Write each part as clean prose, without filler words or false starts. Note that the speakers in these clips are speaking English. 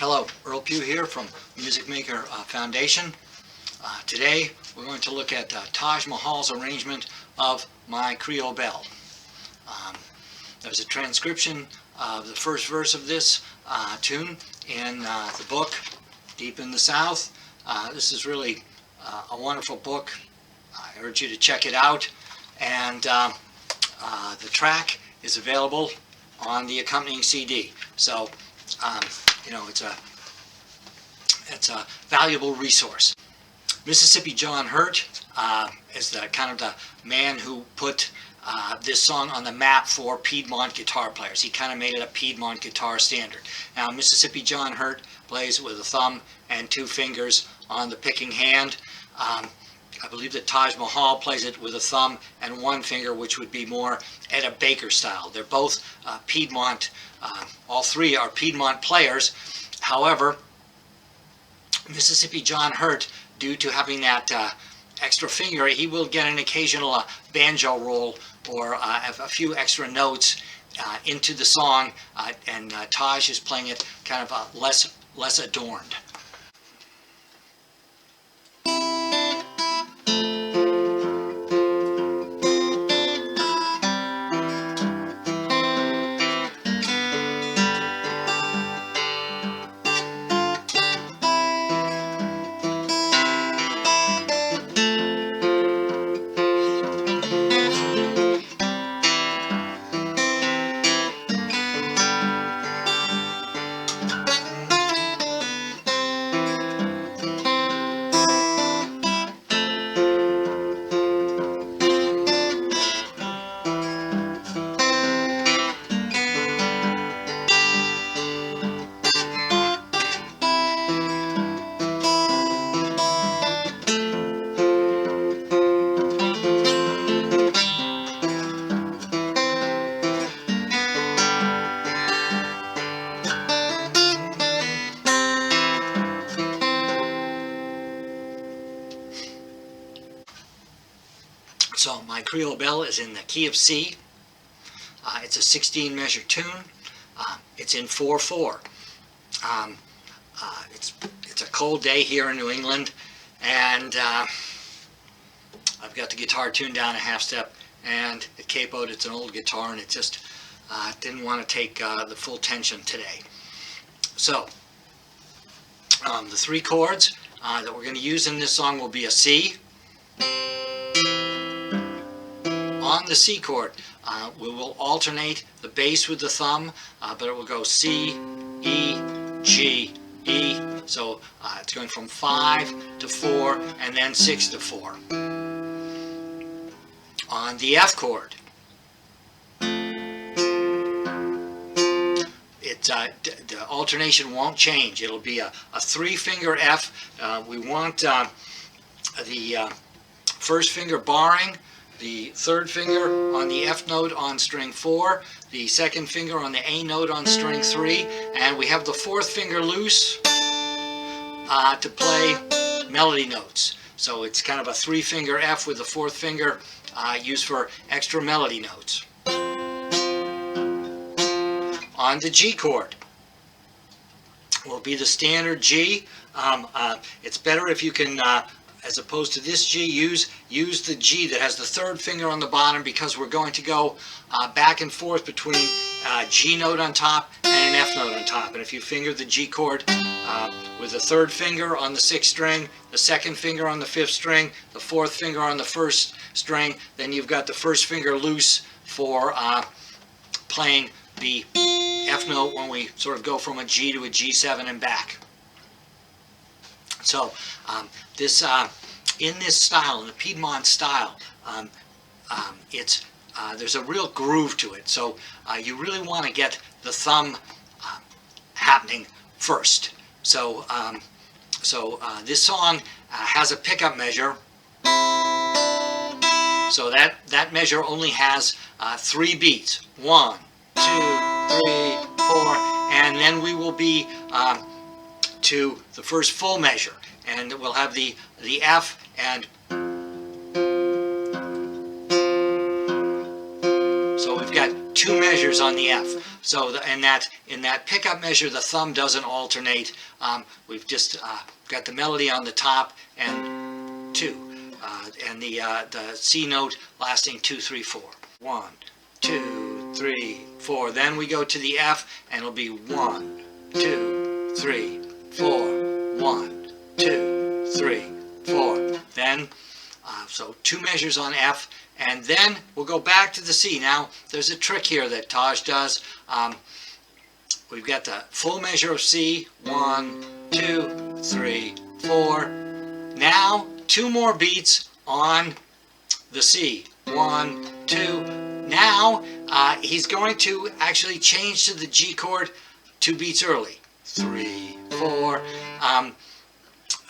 Hello, Earle Pughe here from Music Maker Foundation. Today we're going to look at Taj Mahal's arrangement of My Creole Belle. There's a transcription of the first verse of this tune in the book Deep in the South. This is really a wonderful book. I urge you to check it out, and the track is available on the accompanying CD. So it's a valuable resource. Mississippi John Hurt is the kind of the man who put this song on the map for Piedmont guitar players. He kind of made it a Piedmont guitar standard. Now, Mississippi John Hurt plays with a thumb and two fingers on the picking hand. I believe that Taj Mahal plays it with a thumb and one finger, which would be more Etta Baker style. They're both Piedmont, all three are Piedmont players. However, Mississippi John Hurt, due to having that extra finger, he will get an occasional banjo roll or a few extra notes into the song, and Taj is playing it kind of less adorned. So My Creole Belle is in the key of C. It's a 16 measure tune. It's in 4/4. It's a cold day here in New England, and I've got the guitar tuned down a half step, and it capoed. It's an old guitar, and it just didn't want to take the full tension today. So the three chords that we're going to use in this song will be a C. On the C chord, we will alternate the bass with the thumb, but it will go C, E, G, E. So it's going from 5 to 4 and then 6 to 4. On the F chord, the alternation won't change. It'll be a 3-finger F. We want the first finger barring, the third finger on the F note on string 4, the second finger on the A note on string 3, and we have the fourth finger loose to play melody notes. So it's kind of a 3-finger F with the fourth finger used for extra melody notes. On the G chord will be the standard G. It's better if you can, as opposed to this G, use the G that has the third finger on the bottom, because we're going to go back and forth between a G note on top and an F note on top. And if you finger the G chord with the third finger on the 6th string, the second finger on the 5th string, the fourth finger on the 1st string, then you've got the first finger loose for playing the F note when we sort of go from a G to a G7 and back. So in this style, in the Piedmont style, there's a real groove to it. So you really want to get the thumb happening first. So this song has a pickup measure. So that measure only has 3 beats. 1, 2, 3, 4, and then we will be to the first full measure, and we'll have the F and so we've got 2 measures on the F. So in that pickup measure, the thumb doesn't alternate. We've just got the melody on the top and 2, and the C note lasting 2, 3, 4. 1, 2, 3, 4. Then we go to the F, and it'll be 1, 2, 3, 4. 1, 2, 3, 4. Then so 2 measures on F, and then we'll go back to the C. Now, there's a trick here that Taj does. We've got the full measure of C, 1, 2, 3, 4. Now, 2 more beats on the C, 1, 2. Now, he's going to actually change to the G chord 2 beats early, 3, 4.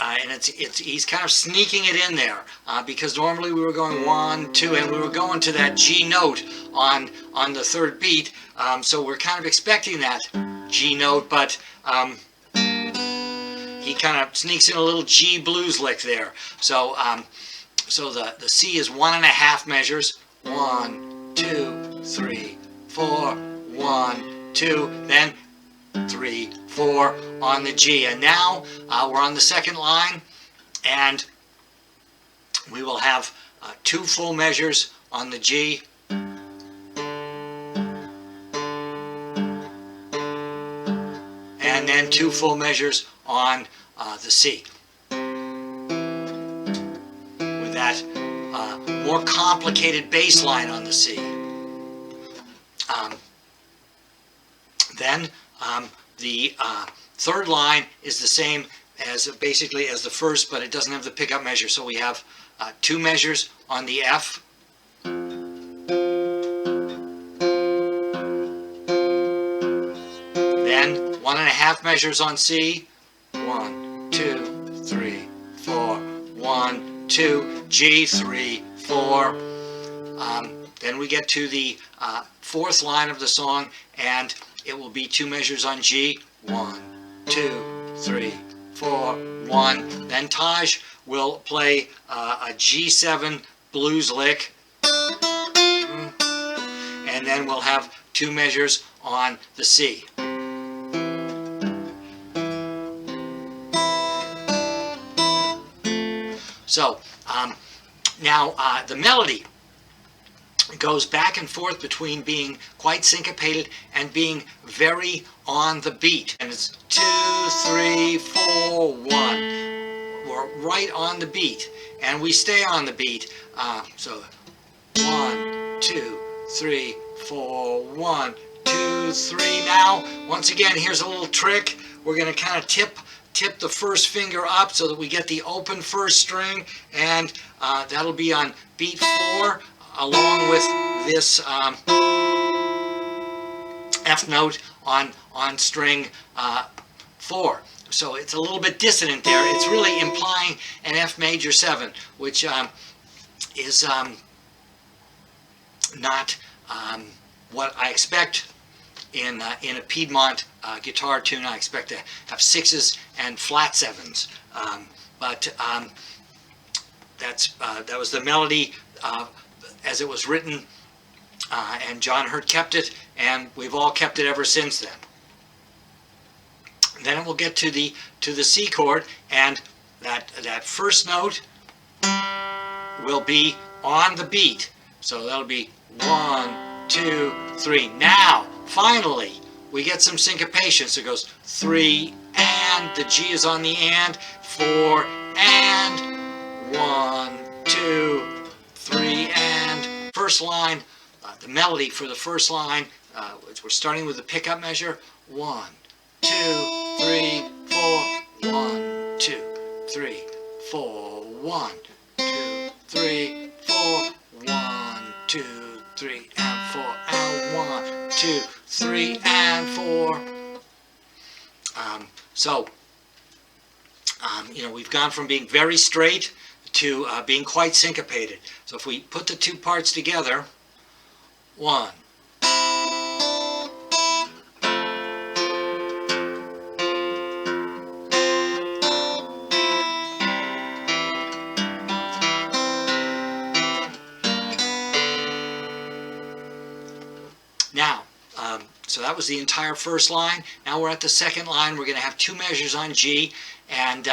And he's kind of sneaking it in there because normally we were going 1, 2, and we were going to that G note on the 3rd beat. So we're kind of expecting that G note, but he kind of sneaks in a little G blues lick there. So the C is 1.5 measures. 1, 2, 3, 4. 1, 2. Then 3, 4 on the G. And now we're on the 2nd line, and we will have 2 full measures on the G. And then 2 full measures on the C. With that more complicated bass line on the C. Then the 3rd line is the same as basically as the 1st, but it doesn't have the pickup measure. So we have 2 measures on the F. Then 1.5 measures on C. 1, 2, 3, 4. 1, 2. G, 3, 4. Then we get to the 4th line of the song, and it will be 2 measures on G. 1, 2, 3, 4, 1. Then Taj will play a G7 blues lick. And then we'll have 2 measures on the C. So now the melody goes back and forth between being quite syncopated and being very on the beat. And it's 2, 3, 4, 1. We're right on the beat, and we stay on the beat. So 1, 2, 3, 4, 1, 2, 3. Now, once again, here's a little trick. We're going to kind of tip the 1st finger up so that we get the open 1st string, and that'll be on beat 4. Along with this F note on string 4. So it's a little bit dissonant there. It's really implying an F major 7, which is not what I expect in a Piedmont guitar tune. I expect to have 6s and flat 7s. But that was the melody as it was written, and John Hurt kept it, and we've all kept it ever since then. Then it will get to the C chord, and that 1st note will be on the beat. So that'll be 1, 2, 3. Now, finally, we get some syncopation. So it goes 3 and, the G is on the and, 4 and, 1, 2, 3 and. 1st line, the melody for the 1st line, we're starting with the pickup measure. 1, 2, 3, 4. 1, 2, 3, 4. 1, 2, 3, 4. 1, 2, 3 and 4 and 1, 2, 3 and 4. We've gone from being very straight to being quite syncopated. So if we put the 2 parts together, 1, Now, so that was the entire first line. Now we're at the second line. We're going to have 2 measures on G, and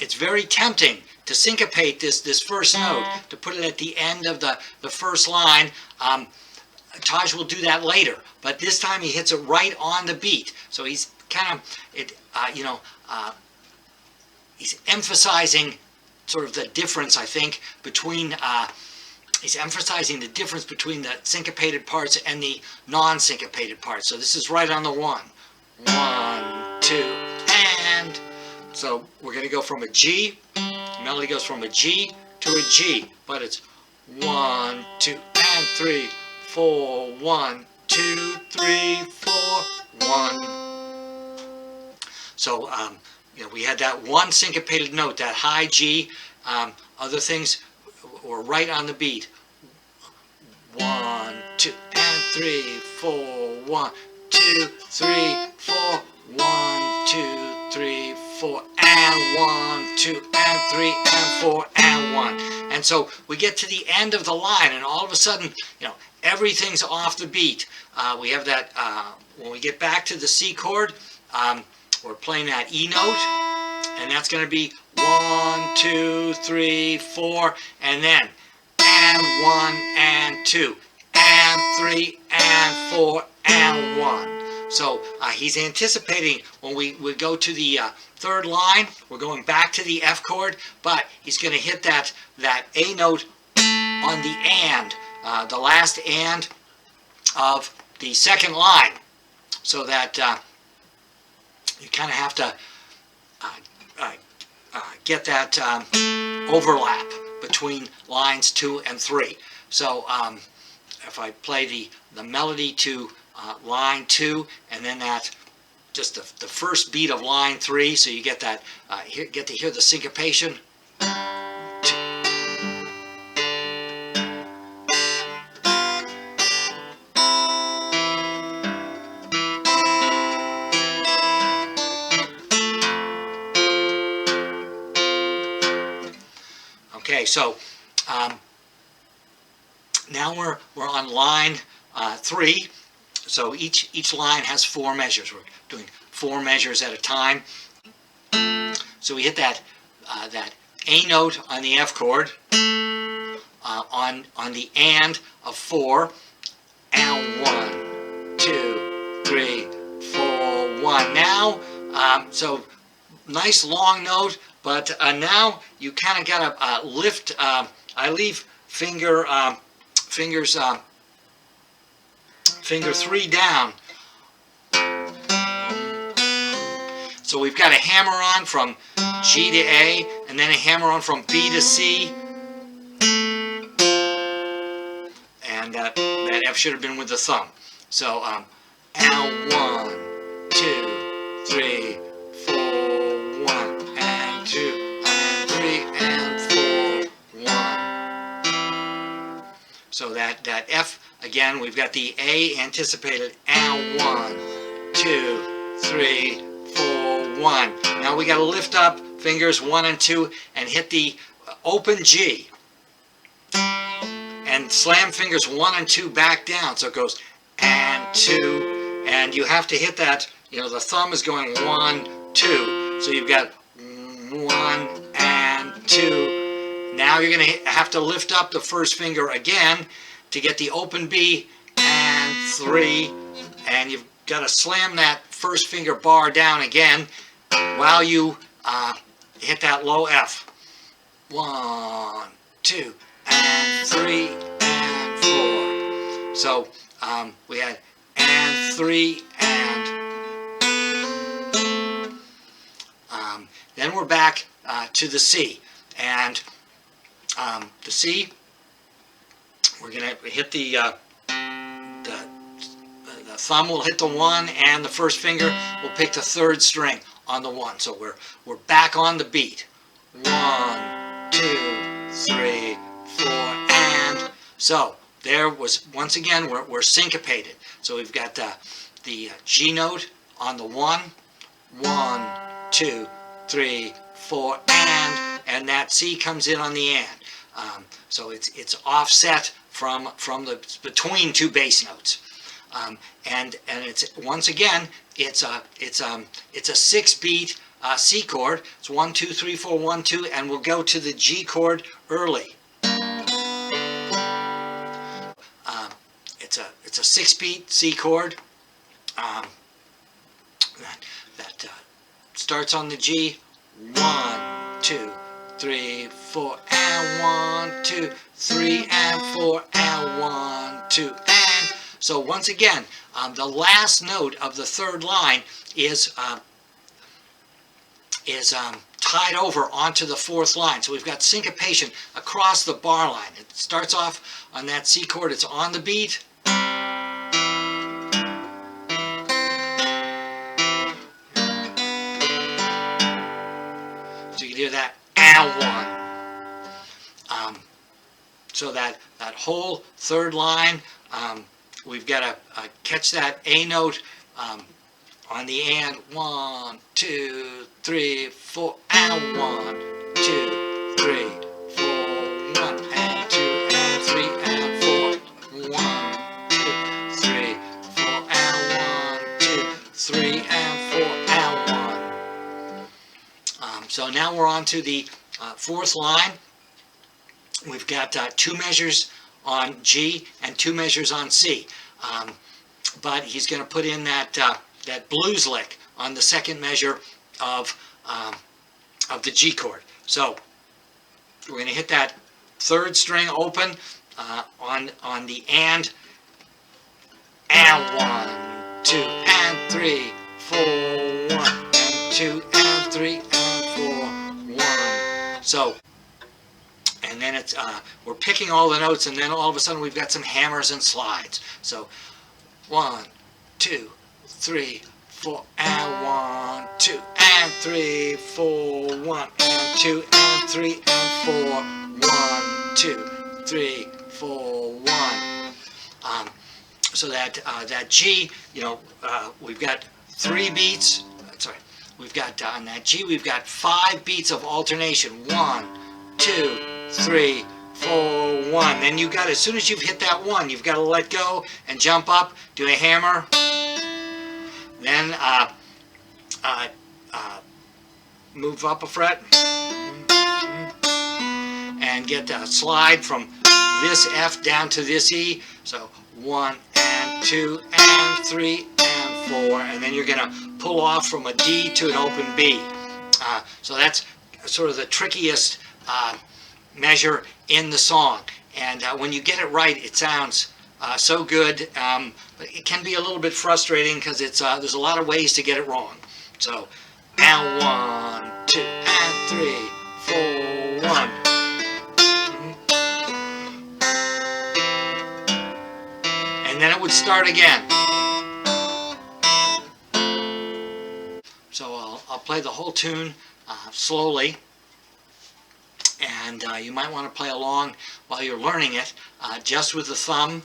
it's very tempting to syncopate this first note, to put it at the end of the first line. Taj will do that later, but this time he hits it right on the beat. So he's kind of, he's emphasizing sort of the difference, I think, between, he's emphasizing the difference between the syncopated parts and the non-syncopated parts. So this is right on the 1. 1, 2, and so we're going to go from a G. The melody goes from a G to a G, but it's 1, 2, and 3, 4, 1, 2, 3, 4, 1. So, we had that one syncopated note, that high G. Other things were right on the beat. 1, 2, and 3, 4, 1, 2, 3, 4, 1, 2, 3, 4, and 1, 2, and 3, and 4, and 1. And so we get to the end of the line, and all of a sudden, everything's off the beat. We have that, when we get back to the C chord, we're playing that E note, and that's going to be 1, 2, 3, 4, and then, and 1, and 2, and 3, and 4, and 1. So he's anticipating when we go to the third line, we're going back to the F chord, but he's going to hit that A note on the and, the last and of the second line, so that you kind of have to get that overlap between lines 2 and 3. So if I play the melody to line 2, and then that just the first beat of line 3, so you get that get to hear the syncopation. Okay, so now we're on line 3. So each line has 4 measures. We're doing 4 measures at a time. So we hit that A note on the F chord, on the and of 4, and 1, 2, 3, 4, 1. Now, so nice long note, but now you kind of got to lift. I leave finger 3 down. So we've got a hammer on from G to A, and then a hammer on from B to C. And that F should have been with the thumb. So, and 1, 2, 3, 4, 1, and 2, and 3, and 4, 1. So that F, again, we've got the A anticipated, and 1, 2, 3, 4, 1. Now we got to lift up fingers 1 and 2 and hit the open G. And slam fingers 1 and 2 back down. So it goes and 2. And you have to hit that, the thumb is going 1, 2. So you've got 1 and 2. Now you're going to have to lift up the first finger again to get the open B, and 3. And you've got to slam that first finger bar down again while you hit that low F. 1, 2, and 3, and 4. So we had and 3, and then we're back to the C. And the C, we're going to hit the thumb will hit the 1, and the first finger will pick the 3rd string on the 1. So we're back on the beat. 1, 2, 3, 4, and so there was, once again, we're syncopated. So we've got the G note on the 1, 1, 2, 3, 4, and that C comes in on the and. So it's offset from the between 2 bass notes. And it's once again it's a 6-beat C chord. It's 1 2 3 4 1 2, and we'll go to the G chord early. It's a 6-beat C chord that starts on the G. 1 2 3 4 and 1 2 3 and 4 and 1 2 and. So once again, the last note of the third line is tied over onto the fourth line. So we've got syncopation across the bar line. It starts off on that C chord. It's on the beat. So you can hear that and 1. So that whole third line, we've got to catch that A note on the and. 1 2 3 4 and 1 2 3 4 1 and 2 and 3 and 4 1 2 3 4 and 1 2 3 and 4 and 1. So now we're on to the fourth line. We've got 2 measures on G and 2 measures on C, but he's going to put in that blues lick on the second measure of the G chord. So we're going to hit that third string open on the and 1 2 and 3 4 1 and 2 and 3 and 4 1. So. And then it's we're picking all the notes, and then all of a sudden we've got some hammers and slides. So 1 2 3 4 and 1 2 and 3 4 1 and 2 and 3 and 4 1 2 3 4 1. So that G, we've got 3 beats. Sorry, we've got on that G we've got 5 beats of alternation. 1 2 3 4 1. Then you've got, as soon as you've hit that 1, you've got to let go and jump up, do a hammer, then move up a fret and get a slide from this F down to this E. So 1 and 2 and 3 and 4, and then you're going to pull off from a D to an open B. So that's sort of the trickiest measure in the song, and when you get it right, it sounds so good, but it can be a little bit frustrating because there's a lot of ways to get it wrong. So and 1 2 and 3 4 1, and then it would start again. So I'll play the whole tune slowly. And you might want to play along while you're learning it, just with the thumb.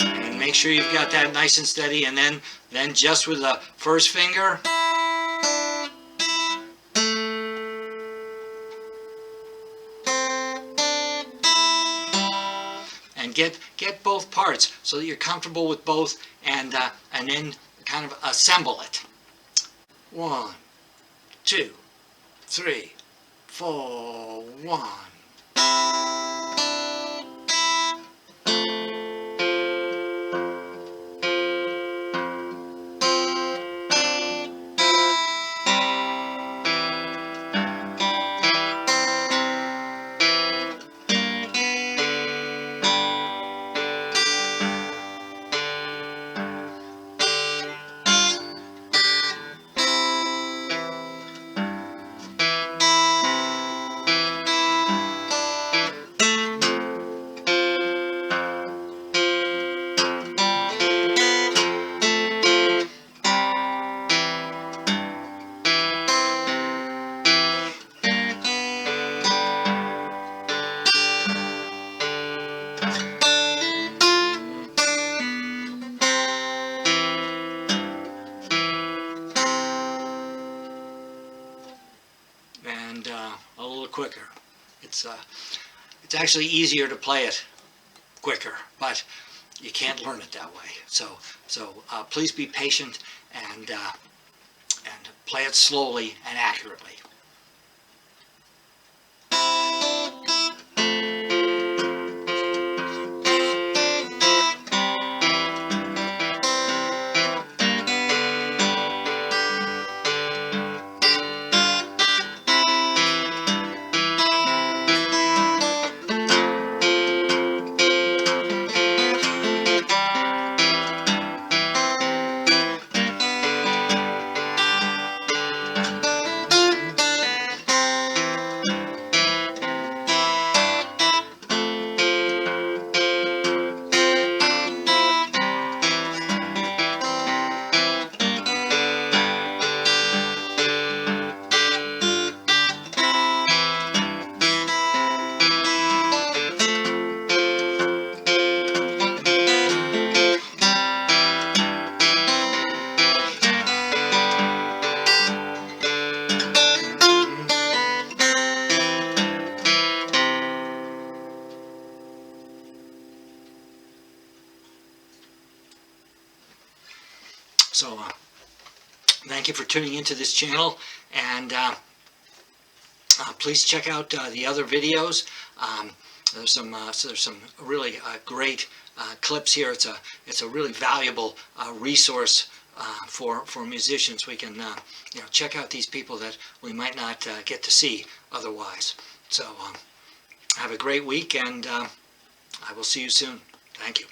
And make sure you've got that nice and steady, and then just with the first finger. And get both parts so that you're comfortable with both, and then kind of assemble it. 1 2 3 4 1. And a little quicker. It's actually easier to play it quicker, but You can't learn it that way. So please be patient and play it slowly and accurately. So thank you for tuning into this channel, and please check out the other videos. There's some really great clips here. It's a really valuable resource for musicians. We can check out these people that we might not get to see otherwise. So have a great week, and I will see you soon. Thank you.